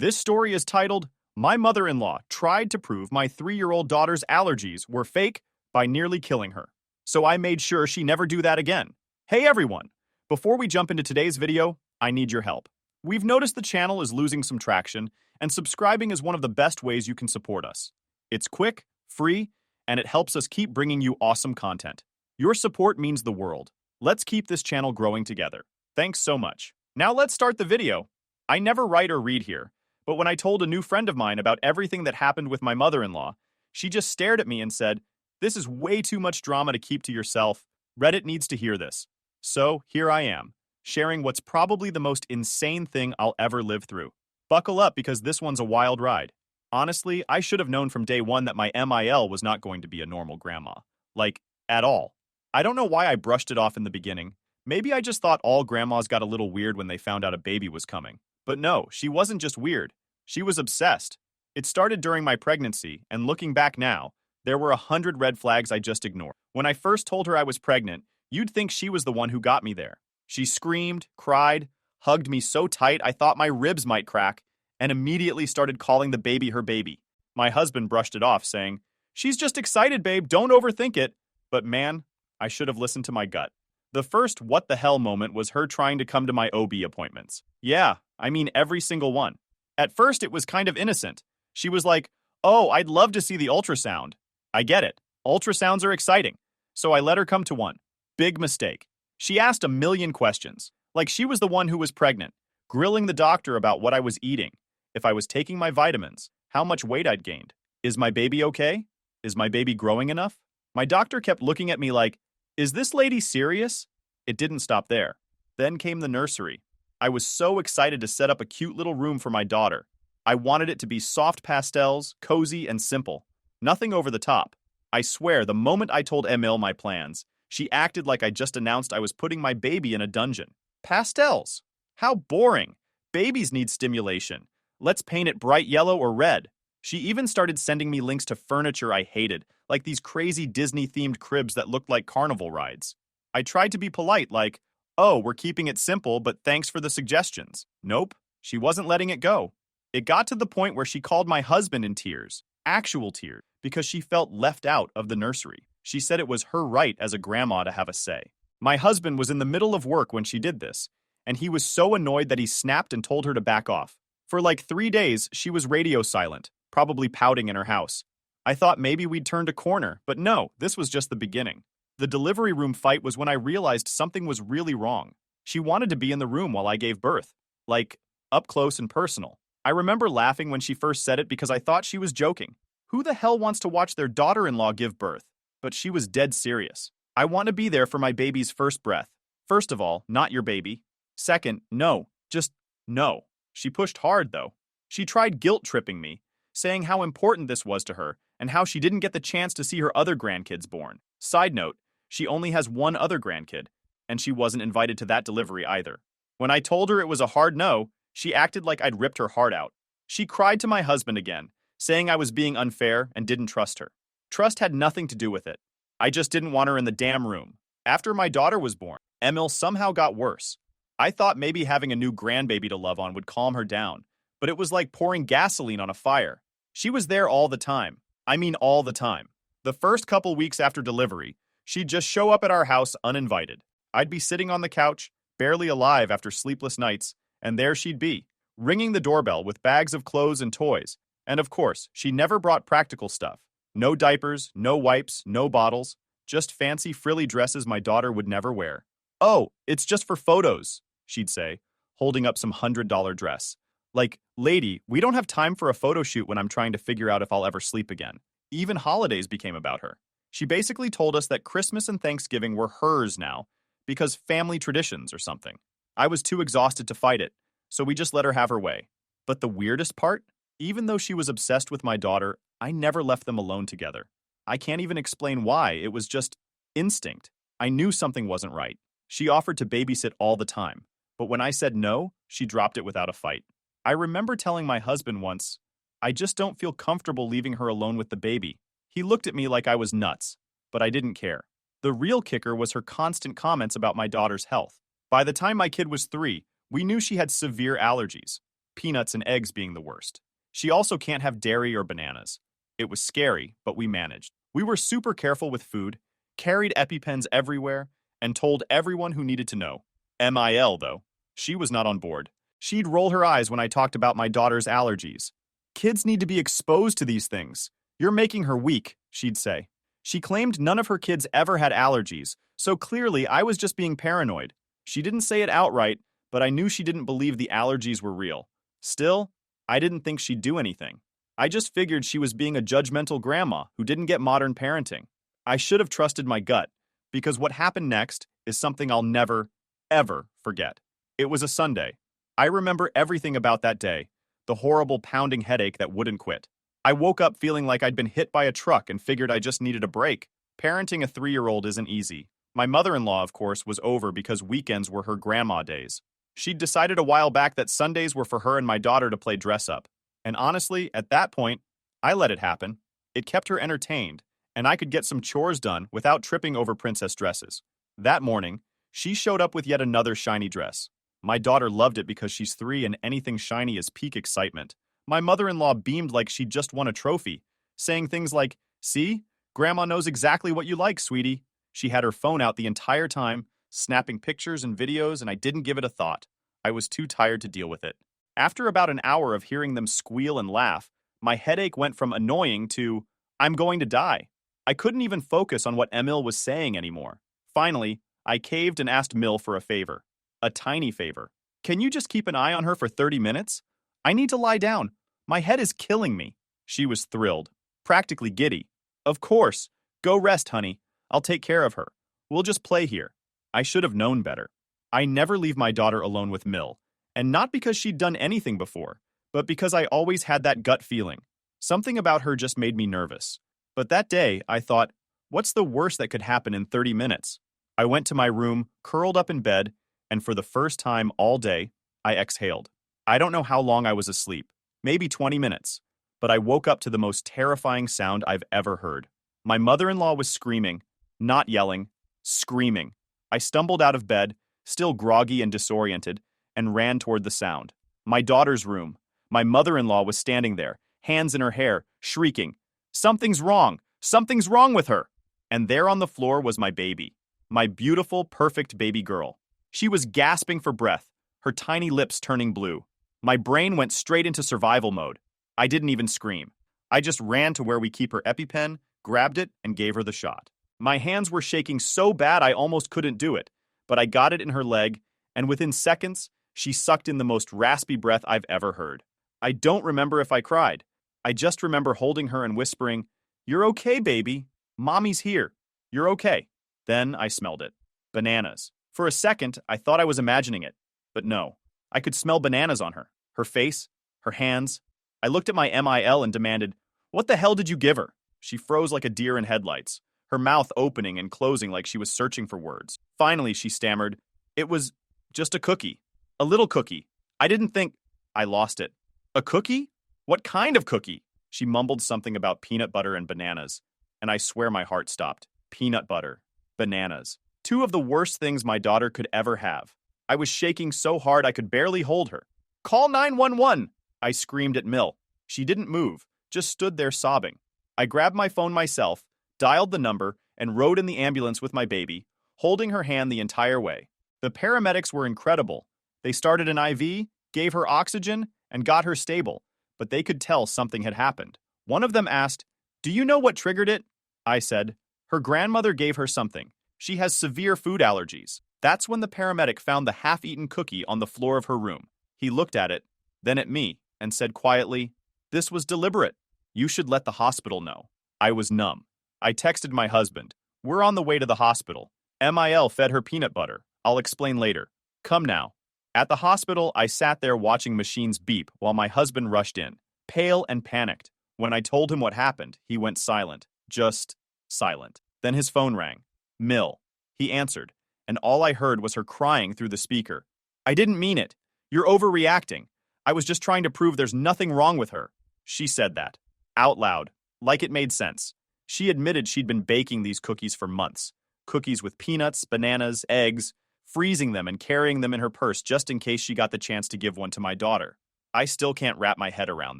This story is titled, My Mother-in-Law Tried to Prove My 3-year-old Daughter's Allergies Were Fake by Nearly Killing Her. So I made sure she never do that again. Hey everyone! Before we jump into today's video, I need your help. We've noticed the channel is losing some traction, and subscribing is one of the best ways you can support us. It's quick, free, and it helps us keep bringing you awesome content. Your support means the world. Let's keep this channel growing together. Thanks so much. Now let's start the video. I never write or read here, but when I told a new friend of mine about everything that happened with my mother-in-law, she just stared at me and said, "This is way too much drama to keep to yourself. Reddit needs to hear this." So here I am, sharing what's probably the most insane thing I'll ever live through. Buckle up because this one's a wild ride. Honestly, I should have known from day one that my MIL was not going to be a normal grandma. Like, at all. I don't know why I brushed it off in the beginning. Maybe I just thought all grandmas got a little weird when they found out a baby was coming. But no, she wasn't just weird. She was obsessed. It started during my pregnancy, and looking back now, there were 100 red flags I just ignored. When I first told her I was pregnant, you'd think she was the one who got me there. She screamed, cried, hugged me so tight I thought my ribs might crack, and immediately started calling the baby her baby. My husband brushed it off, saying, "She's just excited, babe, don't overthink it." But man, I should have listened to my gut. The first what the hell moment was her trying to come to my OB appointments. Yeah, I mean every single one. At first it was kind of innocent. She was like, "Oh, I'd love to see the ultrasound." I get it. Ultrasounds are exciting. So I let her come to one. Big mistake. She asked a million questions, like she was the one who was pregnant, grilling the doctor about what I was eating, if I was taking my vitamins, how much weight I'd gained. Is my baby okay? Is my baby growing enough? My doctor kept looking at me like, is this lady serious? It didn't stop there. Then came the nursery. I was so excited to set up a cute little room for my daughter. I wanted it to be soft pastels, cozy, and simple. Nothing over the top. I swear, the moment I told Emil my plans, she acted like I just announced I was putting my baby in a dungeon. Pastels? How boring. Babies need stimulation. Let's paint it bright yellow or red. She even started sending me links to furniture I hated, like these crazy Disney-themed cribs that looked like carnival rides. I tried to be polite, like, "Oh, we're keeping it simple, but thanks for the suggestions." Nope, she wasn't letting it go. It got to the point where she called my husband in tears, actual tears, because she felt left out of the nursery. She said it was her right as a grandma to have a say. My husband was in the middle of work when she did this, and he was so annoyed that he snapped and told her to back off. For like 3 days, she was radio silent, probably pouting in her house. I thought maybe we'd turned a corner, but no, this was just the beginning. The delivery room fight was when I realized something was really wrong. She wanted to be in the room while I gave birth. Like, up close and personal. I remember laughing when she first said it because I thought she was joking. Who the hell wants to watch their daughter-in-law give birth? But she was dead serious. I want to be there for my baby's first breath. First of all, not your baby. Second, no. Just no. She pushed hard, though. She tried guilt-tripping me, saying how important this was to her and how she didn't get the chance to see her other grandkids born. Side note, she only has one other grandkid, and she wasn't invited to that delivery either. When I told her it was a hard no, she acted like I'd ripped her heart out. She cried to my husband again, saying I was being unfair and didn't trust her. Trust had nothing to do with it. I just didn't want her in the damn room. After my daughter was born, Emil somehow got worse. I thought maybe having a new grandbaby to love on would calm her down, but it was like pouring gasoline on a fire. She was there all the time. I mean all the time. The first couple weeks after delivery, she'd just show up at our house uninvited. I'd be sitting on the couch, barely alive after sleepless nights, and there she'd be, ringing the doorbell with bags of clothes and toys. And of course, she never brought practical stuff. No diapers, no wipes, no bottles, just fancy frilly dresses my daughter would never wear. "Oh, it's just for photos," she'd say, holding up some $100 dress. Like, lady, we don't have time for a photo shoot when I'm trying to figure out if I'll ever sleep again. Even holidays became about her. She basically told us that Christmas and Thanksgiving were hers now, because family traditions or something. I was too exhausted to fight it, so we just let her have her way. But the weirdest part? Even though she was obsessed with my daughter, I never left them alone together. I can't even explain why, it was just instinct. I knew something wasn't right. She offered to babysit all the time, but when I said no, she dropped it without a fight. I remember telling my husband once, "I just don't feel comfortable leaving her alone with the baby." He looked at me like I was nuts, but I didn't care. The real kicker was her constant comments about my daughter's health. By the time my kid was 3, we knew she had severe allergies. peanuts and eggs being the worst. She also can't have dairy or bananas. It was scary, but we managed. We were super careful with food, carried EpiPens everywhere, and told everyone who needed to know. MIL, though. She was not on board. She'd roll her eyes when I talked about my daughter's allergies. Kids need to be exposed to these things. You're making her weak, she'd say. She claimed none of her kids ever had allergies, so clearly I was just being paranoid. She didn't say it outright, but I knew she didn't believe the allergies were real. Still, I didn't think she'd do anything. I just figured she was being a judgmental grandma who didn't get modern parenting. I should have trusted my gut, because what happened next is something I'll never, ever forget. It was a Sunday. I remember everything about that day, the horrible pounding headache that wouldn't quit. I woke up feeling like I'd been hit by a truck and figured I just needed a break. Parenting a 3-year-old isn't easy. My mother-in-law, of course, was over because weekends were her grandma days. She'd decided a while back that Sundays were for her and my daughter to play dress-up. And honestly, at that point, I let it happen. It kept her entertained, and I could get some chores done without tripping over princess dresses. That morning, she showed up with yet another shiny dress. My daughter loved it because she's 3 and anything shiny is peak excitement. My mother-in-law beamed like she'd just won a trophy, saying things like, "See? Grandma knows exactly what you like, sweetie." She had her phone out the entire time, snapping pictures and videos, and I didn't give it a thought. I was too tired to deal with it. After about an hour of hearing them squeal and laugh, my headache went from annoying to, I'm going to die. I couldn't even focus on what Emil was saying anymore. Finally, I caved and asked Mill for a favor. A tiny favor. Can you just keep an eye on her for 30 minutes? I need to lie down. My head is killing me. She was thrilled, practically giddy. Of course. Go rest, honey. I'll take care of her. We'll just play here. I should have known better. I never leave my daughter alone with Mill, and not because she'd done anything before, but because I always had that gut feeling. Something about her just made me nervous. But that day, I thought, what's the worst that could happen in 30 minutes? I went to my room, curled up in bed, and for the first time all day, I exhaled. I don't know how long I was asleep, maybe 20 minutes, but I woke up to the most terrifying sound I've ever heard. My mother-in-law was screaming, not yelling, screaming. I stumbled out of bed, still groggy and disoriented, and ran toward the sound. My daughter's room. My mother-in-law was standing there, hands in her hair, shrieking, "Something's wrong! Something's wrong with her!" And there on the floor was my baby. My beautiful, perfect baby girl. She was gasping for breath, her tiny lips turning blue. My brain went straight into survival mode. I didn't even scream. I just ran to where we keep her EpiPen, grabbed it, and gave her the shot. My hands were shaking so bad I almost couldn't do it, but I got it in her leg, and within seconds, she sucked in the most raspy breath I've ever heard. I don't remember if I cried. I just remember holding her and whispering, "You're okay, baby. Mommy's here. You're okay." Then I smelled it. Bananas. For a second, I thought I was imagining it. But no. I could smell bananas on her. Her face. Her hands. I looked at my MIL and demanded, "What the hell did you give her?" She froze like a deer in headlights, her mouth opening and closing like she was searching for words. Finally, she stammered, "It was just a cookie. A little cookie. I didn't think—" I lost it. "A cookie? What kind of cookie?" She mumbled something about peanut butter and bananas, and I swear my heart stopped. Peanut butter. Bananas. 2 of the worst things my daughter could ever have. I was shaking so hard I could barely hold her. "Call 911!" I screamed at Mill. She didn't move, just stood there sobbing. I grabbed my phone myself, dialed the number, and rode in the ambulance with my baby, holding her hand the entire way. The paramedics were incredible. They started an IV, gave her oxygen, and got her stable, but they could tell something had happened. One of them asked, "Do you know what triggered it?" I said, "Her grandmother gave her something. She has severe food allergies." That's when the paramedic found the half-eaten cookie on the floor of her room. He looked at it, then at me, and said quietly, "This was deliberate. You should let the hospital know." I was numb. I texted my husband. "We're on the way to the hospital. MIL fed her peanut butter. I'll explain later. Come now." At the hospital, I sat there watching machines beep while my husband rushed in, pale and panicked. When I told him what happened, he went silent. Just silent. Then his phone rang. Mill. He answered, and all I heard was her crying through the speaker. "I didn't mean it. You're overreacting. I was just trying to prove there's nothing wrong with her." She said that. Out loud. Like it made sense. She admitted she'd been baking these cookies for months. Cookies with peanuts, bananas, eggs, freezing them and carrying them in her purse just in case she got the chance to give one to my daughter. I still can't wrap my head around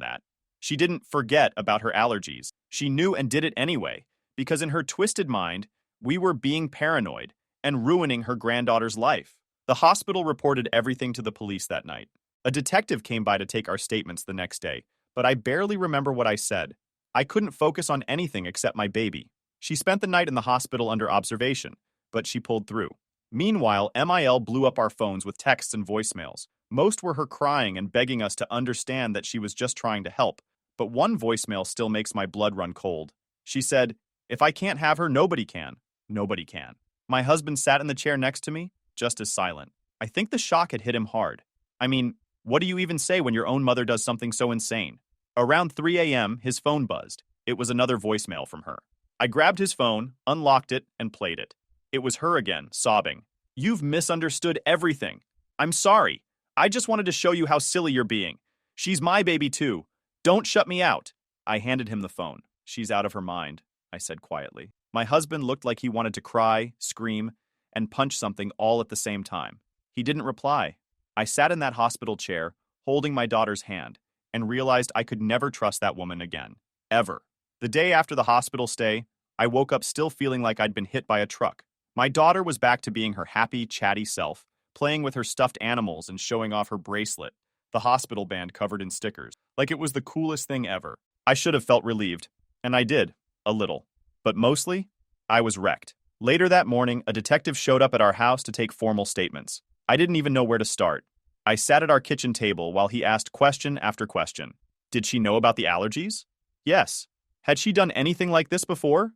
that. She didn't forget about her allergies. She knew and did it anyway, because in her twisted mind, we were being paranoid and ruining her granddaughter's life. The hospital reported everything to the police that night. A detective came by to take our statements the next day, but I barely remember what I said. I couldn't focus on anything except my baby. She spent the night in the hospital under observation, but she pulled through. Meanwhile, MIL blew up our phones with texts and voicemails. Most were her crying and begging us to understand that she was just trying to help, but one voicemail still makes my blood run cold. She said, "If I can't have her, nobody can. Nobody can." My husband sat in the chair next to me, just as silent. I think the shock had hit him hard. I mean, what do you even say when your own mother does something so insane? Around 3 a.m., his phone buzzed. It was another voicemail from her. I grabbed his phone, unlocked it, and played it. It was her again, sobbing. "You've misunderstood everything. I'm sorry. I just wanted to show you how silly you're being. She's my baby too. Don't shut me out." I handed him the phone. "She's out of her mind," I said quietly. My husband looked like he wanted to cry, scream, and punch something all at the same time. He didn't reply. I sat in that hospital chair, holding my daughter's hand, and realized I could never trust that woman again. Ever. The day after the hospital stay, I woke up still feeling like I'd been hit by a truck. My daughter was back to being her happy, chatty self, playing with her stuffed animals and showing off her bracelet, the hospital band covered in stickers, like it was the coolest thing ever. I should have felt relieved, and I did, a little. But mostly, I was wrecked. Later that morning, a detective showed up at our house to take formal statements. I didn't even know where to start. I sat at our kitchen table while he asked question after question. Did she know about the allergies? Yes. Had she done anything like this before?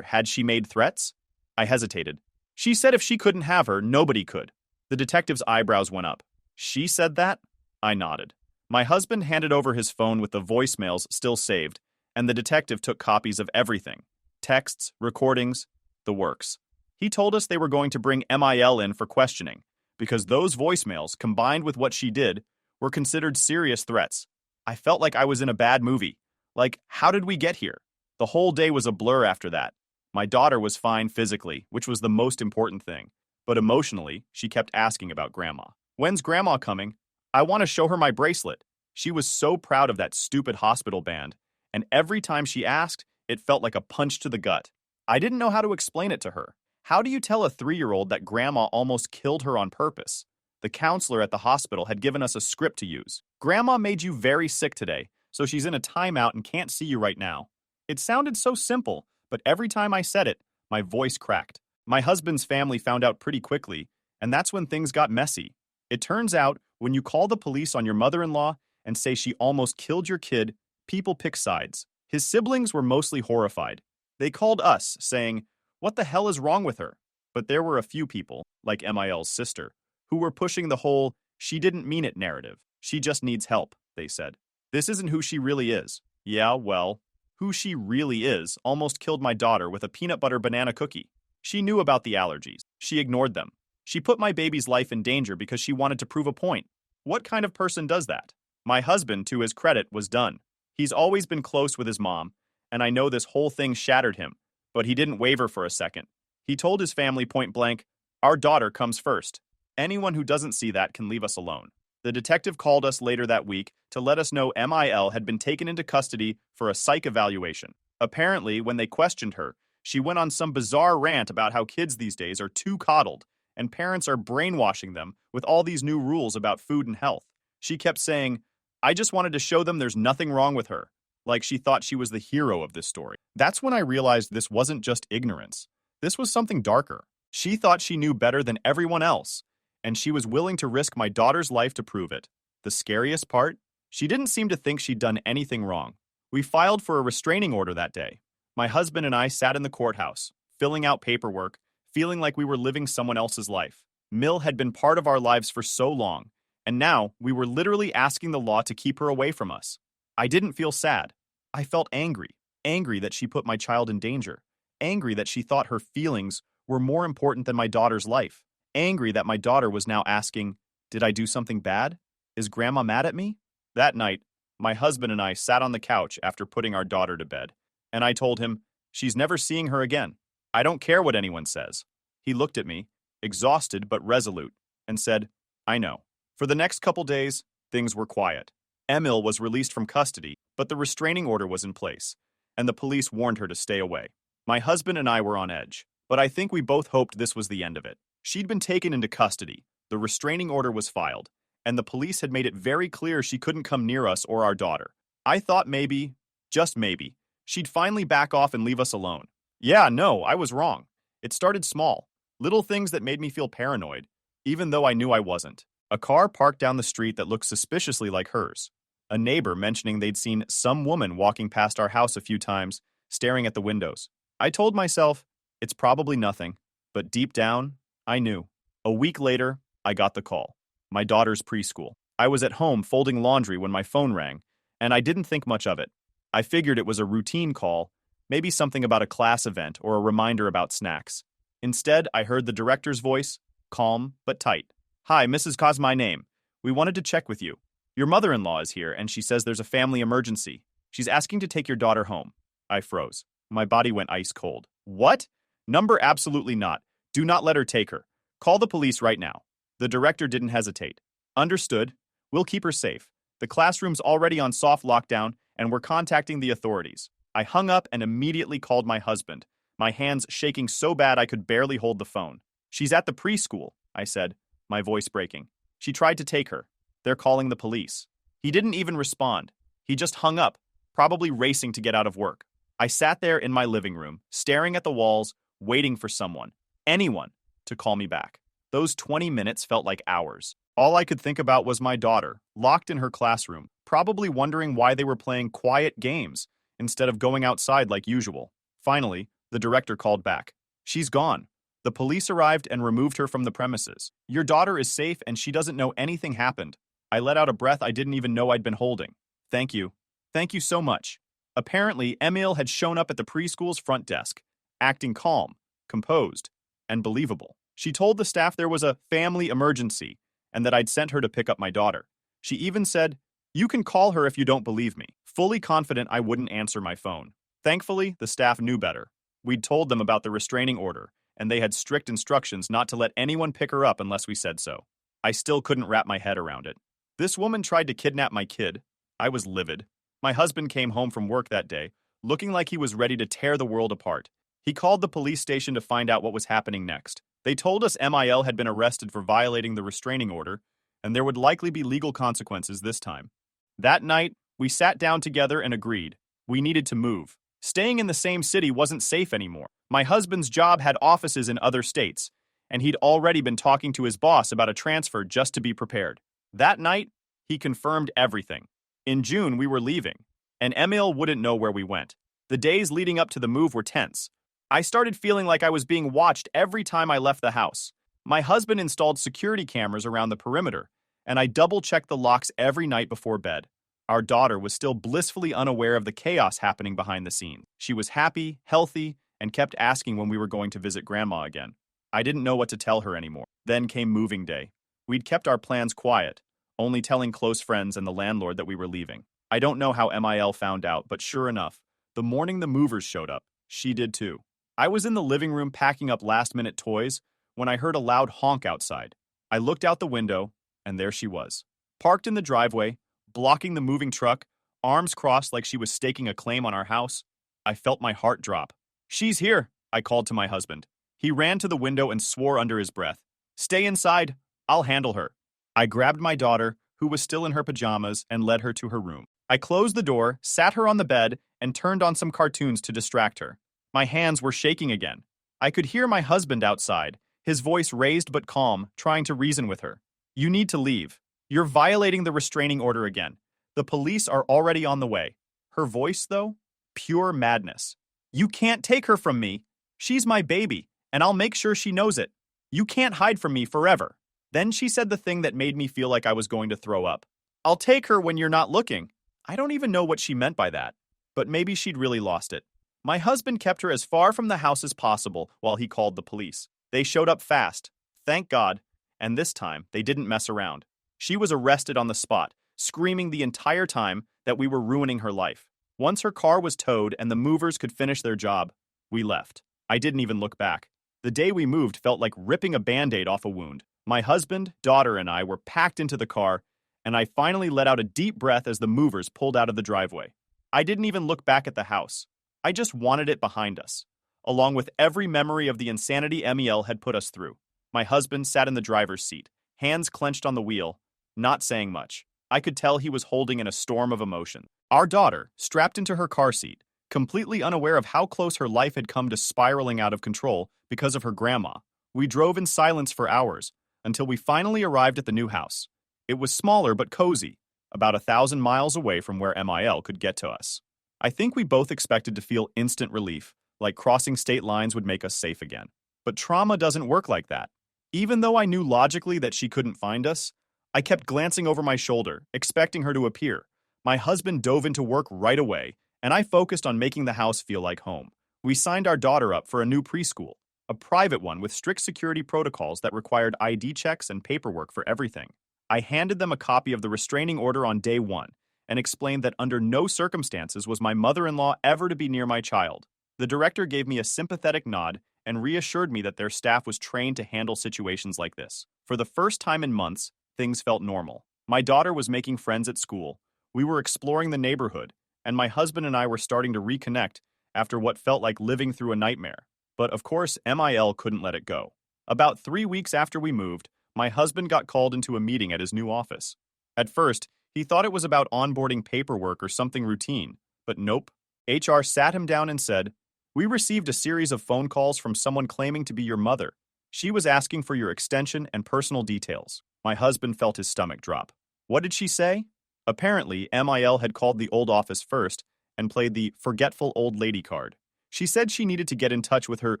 Had she made threats? I hesitated. She said if she couldn't have her, nobody could. The detective's eyebrows went up. She said that? I nodded. My husband handed over his phone with the voicemails still saved, and the detective took copies of everything. Texts, recordings, the works. He told us they were going to bring MIL in for questioning, because those voicemails, combined with what she did, were considered serious threats. I felt like I was in a bad movie. Like, how did we get here? The whole day was a blur after that. My daughter was fine physically, which was the most important thing. But emotionally, she kept asking about Grandma. "When's Grandma coming? I want to show her my bracelet." She was so proud of that stupid hospital band, and every time she asked, it felt like a punch to the gut. I didn't know how to explain it to her. How do you tell a 3-year-old that Grandma almost killed her on purpose? The counselor at the hospital had given us a script to use. "Grandma made you very sick today, so she's in a timeout and can't see you right now." It sounded so simple, but every time I said it, my voice cracked. My husband's family found out pretty quickly, and that's when things got messy. It turns out, when you call the police on your mother-in-law and say she almost killed your kid, people pick sides. His siblings were mostly horrified. They called us, saying, "What the hell is wrong with her?" But there were a few people, like MIL's sister, who were pushing the whole "she didn't mean it" narrative. "She just needs help," they said. "This isn't who she really is." Yeah, well, who she really is almost killed my daughter with a peanut butter banana cookie. She knew about the allergies. She ignored them. She put my baby's life in danger because she wanted to prove a point. What kind of person does that? My husband, to his credit, was done. He's always been close with his mom, and I know this whole thing shattered him, but he didn't waver for a second. He told his family point blank, "Our daughter comes first. Anyone who doesn't see that can leave us alone." The detective called us later that week to let us know MIL had been taken into custody for a psych evaluation. Apparently, when they questioned her, she went on some bizarre rant about how kids these days are too coddled, and parents are brainwashing them with all these new rules about food and health. She kept saying, "I just wanted to show them there's nothing wrong with her," like she thought she was the hero of this story. That's when I realized this wasn't just ignorance. This was something darker. She thought she knew better than everyone else, and she was willing to risk my daughter's life to prove it. The scariest part? She didn't seem to think she'd done anything wrong. We filed for a restraining order that day. My husband and I sat in the courthouse, filling out paperwork, feeling like we were living someone else's life. Mill had been part of our lives for so long, and now we were literally asking the law to keep her away from us. I didn't feel sad. I felt angry. Angry that she put my child in danger. Angry that she thought her feelings were more important than my daughter's life. Angry that my daughter was now asking, "Did I do something bad? Is Grandma mad at me?" That night, my husband and I sat on the couch after putting our daughter to bed, and I told him, "She's never seeing her again. I don't care what anyone says." He looked at me, exhausted but resolute, and said, "I know." For the next couple days, things were quiet. Emil was released from custody, but the restraining order was in place, and the police warned her to stay away. My husband and I were on edge, but I think we both hoped this was the end of it. She'd been taken into custody, the restraining order was filed, and the police had made it very clear she couldn't come near us or our daughter. I thought maybe, just maybe, she'd finally back off and leave us alone. Yeah, no, I was wrong. It started small, little things that made me feel paranoid, even though I knew I wasn't. A car parked down the street that looked suspiciously like hers. A neighbor mentioning they'd seen some woman walking past our house a few times, staring at the windows. I told myself, it's probably nothing, but deep down, I knew. A week later, I got the call. My daughter's preschool. I was at home folding laundry when my phone rang, and I didn't think much of it. I figured it was a routine call, maybe something about a class event or a reminder about snacks. Instead, I heard the director's voice, calm but tight. Hi, Mrs. Cos, my name. We wanted to check with you. Your mother-in-law is here, and she says there's a family emergency. She's asking to take your daughter home. I froze. My body went ice cold. What? Number absolutely not. Do not let her take her. Call the police right now. The director didn't hesitate. Understood. We'll keep her safe. The classroom's already on soft lockdown, and we're contacting the authorities. I hung up and immediately called my husband, my hands shaking so bad I could barely hold the phone. She's at the preschool, I said, my voice breaking. She tried to take her. They're calling the police. He didn't even respond. He just hung up, probably racing to get out of work. I sat there in my living room, staring at the walls, waiting for someone, anyone, to call me back. Those 20 minutes felt like hours. All I could think about was my daughter, locked in her classroom, probably wondering why they were playing quiet games instead of going outside like usual. Finally, the director called back. She's gone. The police arrived and removed her from the premises. Your daughter is safe and she doesn't know anything happened. I let out a breath I didn't even know I'd been holding. Thank you. Thank you so much. Apparently, Emil had shown up at the preschool's front desk, acting calm, composed, and believable. She told the staff there was a family emergency and that I'd sent her to pick up my daughter. She even said, "You can call her if you don't believe me," fully confident I wouldn't answer my phone. Thankfully, the staff knew better. We'd told them about the restraining order, and they had strict instructions not to let anyone pick her up unless we said so. I still couldn't wrap my head around it. This woman tried to kidnap my kid. I was livid. My husband came home from work that day, looking like he was ready to tear the world apart. He called the police station to find out what was happening next. They told us MIL had been arrested for violating the restraining order, and there would likely be legal consequences this time. That night, we sat down together and agreed. We needed to move. Staying in the same city wasn't safe anymore. My husband's job had offices in other states, and he'd already been talking to his boss about a transfer just to be prepared. That night, he confirmed everything. In June, we were leaving, and Emil wouldn't know where we went. The days leading up to the move were tense. I started feeling like I was being watched every time I left the house. My husband installed security cameras around the perimeter, and I double-checked the locks every night before bed. Our daughter was still blissfully unaware of the chaos happening behind the scenes. She was happy, healthy, and kept asking when we were going to visit Grandma again. I didn't know what to tell her anymore. Then came moving day. We'd kept our plans quiet, only telling close friends and the landlord that we were leaving. I don't know how MIL found out, but sure enough, the morning the movers showed up, she did too. I was in the living room packing up last-minute toys when I heard a loud honk outside. I looked out the window, and there she was, parked in the driveway, blocking the moving truck, arms crossed like she was staking a claim on our house. I felt my heart drop. "She's here," I called to my husband. He ran to the window and swore under his breath, "Stay inside. I'll handle her." I grabbed my daughter, who was still in her pajamas, and led her to her room. I closed the door, sat her on the bed, and turned on some cartoons to distract her. My hands were shaking again. I could hear my husband outside, his voice raised but calm, trying to reason with her. "You need to leave. You're violating the restraining order again. The police are already on the way." Her voice, though? Pure madness. "You can't take her from me. She's my baby, and I'll make sure she knows it. You can't hide from me forever." Then she said the thing that made me feel like I was going to throw up. "I'll take her when you're not looking." I don't even know what she meant by that, but maybe she'd really lost it. My husband kept her as far from the house as possible while he called the police. They showed up fast, thank God, and this time they didn't mess around. She was arrested on the spot, screaming the entire time that we were ruining her life. Once her car was towed and the movers could finish their job, we left. I didn't even look back. The day we moved felt like ripping a Band-Aid off a wound. My husband, daughter, and I were packed into the car, and I finally let out a deep breath as the movers pulled out of the driveway. I didn't even look back at the house. I just wanted it behind us, along with every memory of the insanity MEL had put us through. My husband sat in the driver's seat, hands clenched on the wheel, not saying much. I could tell he was holding in a storm of emotion. Our daughter, strapped into her car seat, completely unaware of how close her life had come to spiraling out of control because of her grandma. We drove in silence for hours, until we finally arrived at the new house. It was smaller but cozy, about 1,000 miles away from where MIL could get to us. I think we both expected to feel instant relief, like crossing state lines would make us safe again. But trauma doesn't work like that. Even though I knew logically that she couldn't find us, I kept glancing over my shoulder, expecting her to appear. My husband dove into work right away, and I focused on making the house feel like home. We signed our daughter up for a new preschool, a private one with strict security protocols that required ID checks and paperwork for everything. I handed them a copy of the restraining order on day one and explained that under no circumstances was my mother-in-law ever to be near my child. The director gave me a sympathetic nod and reassured me that their staff was trained to handle situations like this. For the first time in months, things felt normal. My daughter was making friends at school, we were exploring the neighborhood, and my husband and I were starting to reconnect after what felt like living through a nightmare. But of course, MIL couldn't let it go. About 3 weeks after we moved, my husband got called into a meeting at his new office. At first, he thought it was about onboarding paperwork or something routine, but nope. HR sat him down and said, "We received a series of phone calls from someone claiming to be your mother. She was asking for your extension and personal details." My husband felt his stomach drop. What did she say? Apparently, MIL had called the old office first and played the forgetful old lady card. She said she needed to get in touch with her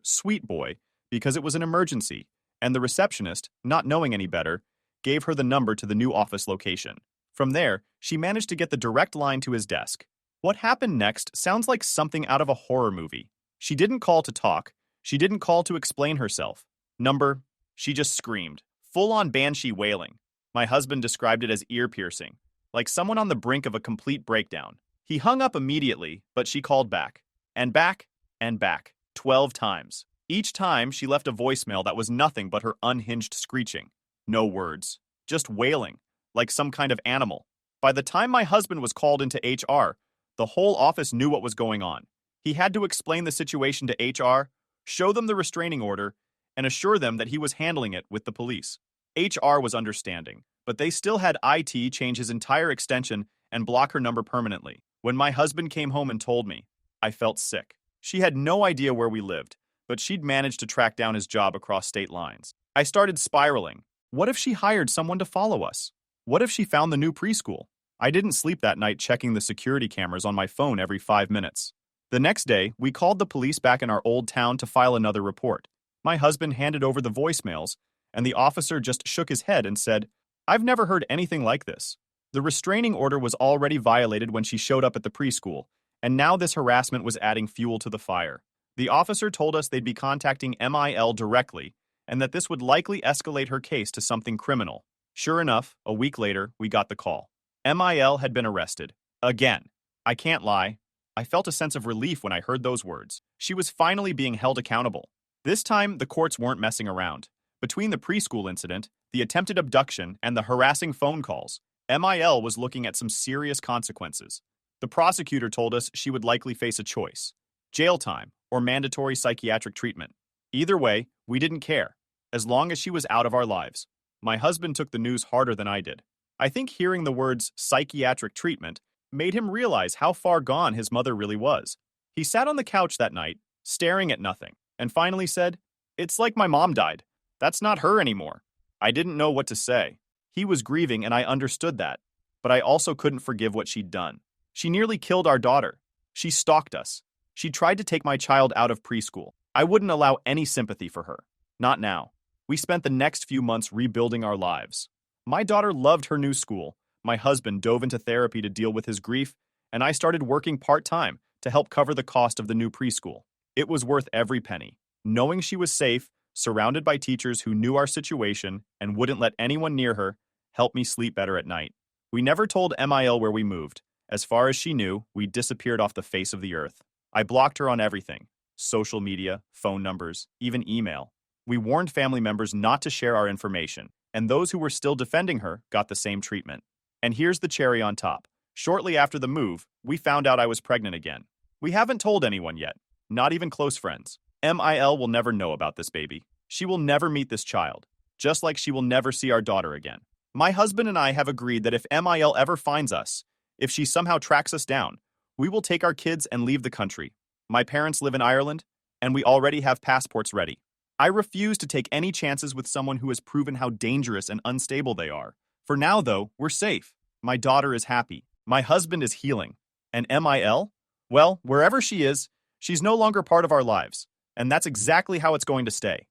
sweet boy because it was an emergency, and the receptionist, not knowing any better, gave her the number to the new office location. From there, she managed to get the direct line to his desk. What happened next sounds like something out of a horror movie. She didn't call to talk. She didn't call to explain herself. She just screamed. Full-on banshee wailing. My husband described it as ear-piercing, like someone on the brink of a complete breakdown. He hung up immediately, but she called back. And back, and back. 12 times. Each time, she left a voicemail that was nothing but her unhinged screeching. No words. Just wailing, like some kind of animal. By the time my husband was called into HR, the whole office knew what was going on. He had to explain the situation to HR, show them the restraining order, and assure them that he was handling it with the police. HR was understanding, but they still had IT change his entire extension and block her number permanently. When my husband came home and told me, I felt sick. She had no idea where we lived, but she'd managed to track down his job across state lines. I started spiraling. What if she hired someone to follow us? What if she found the new preschool? I didn't sleep that night checking the security cameras on my phone every 5 minutes. The next day, we called the police back in our old town to file another report. My husband handed over the voicemails, and the officer just shook his head and said, "I've never heard anything like this." The restraining order was already violated when she showed up at the preschool, and now this harassment was adding fuel to the fire. The officer told us they'd be contacting MIL directly, and that this would likely escalate her case to something criminal. Sure enough, a week later, we got the call. MIL had been arrested. Again. I can't lie. I felt a sense of relief when I heard those words. She was finally being held accountable. This time, the courts weren't messing around. Between the preschool incident, the attempted abduction, and the harassing phone calls, MIL was looking at some serious consequences. The prosecutor told us she would likely face a choice: jail time or mandatory psychiatric treatment. Either way, we didn't care, as long as she was out of our lives. My husband took the news harder than I did. I think hearing the words psychiatric treatment made him realize how far gone his mother really was. He sat on the couch that night, staring at nothing, and finally said, "It's like my mom died. That's not her anymore." I didn't know what to say. He was grieving and I understood that, but I also couldn't forgive what she'd done. She nearly killed our daughter. She stalked us. She tried to take my child out of preschool. I wouldn't allow any sympathy for her. Not now. We spent the next few months rebuilding our lives. My daughter loved her new school. My husband dove into therapy to deal with his grief, and I started working part-time to help cover the cost of the new preschool. It was worth every penny. Knowing she was safe, surrounded by teachers who knew our situation and wouldn't let anyone near her, helped me sleep better at night. We never told MIL where we moved. As far as she knew, we disappeared off the face of the earth. I blocked her on everything: social media, phone numbers, even email. We warned family members not to share our information, and those who were still defending her got the same treatment. And here's the cherry on top. Shortly after the move, we found out I was pregnant again. We haven't told anyone yet, not even close friends. MIL will never know about this baby. She will never meet this child, just like she will never see our daughter again. My husband and I have agreed that if MIL ever finds us, if she somehow tracks us down, we will take our kids and leave the country. My parents live in Ireland, and we already have passports ready. I refuse to take any chances with someone who has proven how dangerous and unstable they are. For now, though, we're safe. My daughter is happy. My husband is healing. And MIL? Well, wherever she is, she's no longer part of our lives. And that's exactly how it's going to stay.